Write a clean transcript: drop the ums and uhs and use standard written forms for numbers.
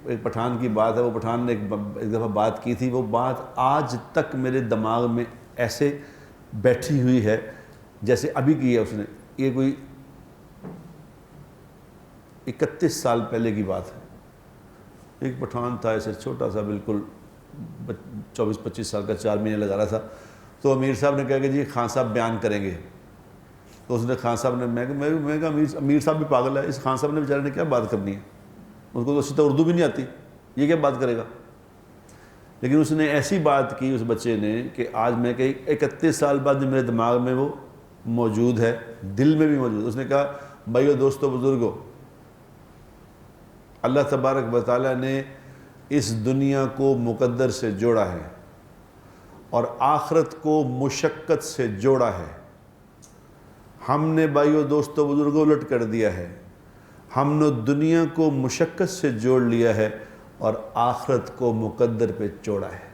ایک پٹھان کی بات ہے، وہ پٹھان نے ایک دفعہ بات کی تھی، وہ بات آج تک میرے دماغ میں ایسے بیٹھی ہوئی ہے جیسے ابھی کی ہے اس نے. یہ کوئی 31 سال پہلے کی بات ہے. ایک پٹھان تھا ایسے چھوٹا سا، بالکل 24-25 سال کا، 4 مہینے لگا رہا تھا. تو امیر صاحب نے کہا کہ جی خان صاحب بیان کریں گے. تو اس نے خان صاحب نے میں کہا امیر صاحب بھی پاگل ہے، اس خان صاحب نے بیچارے نے کیا بات کرنی ہے، اس کو تو اچھی طرح اردو بھی نہیں آتی، یہ کیا بات کرے گا. لیکن اس نے ایسی بات کی اس بچے نے کہ آج میں کہ 31 سال بعد میرے دماغ میں وہ موجود ہے، دل میں بھی موجود. اس نے کہا بھائیو، دوستو، بزرگو، اللہ تبارک و تعالیٰ نے اس دنیا کو مقدر سے جوڑا ہے اور آخرت کو مشقت سے جوڑا ہے. ہم نے بھائیو، دوستو، بزرگو الٹ کر دیا ہے. ہم نے دنیا کو مشقت سے جوڑ لیا ہے اور آخرت کو مقدر پہ جوڑا ہے.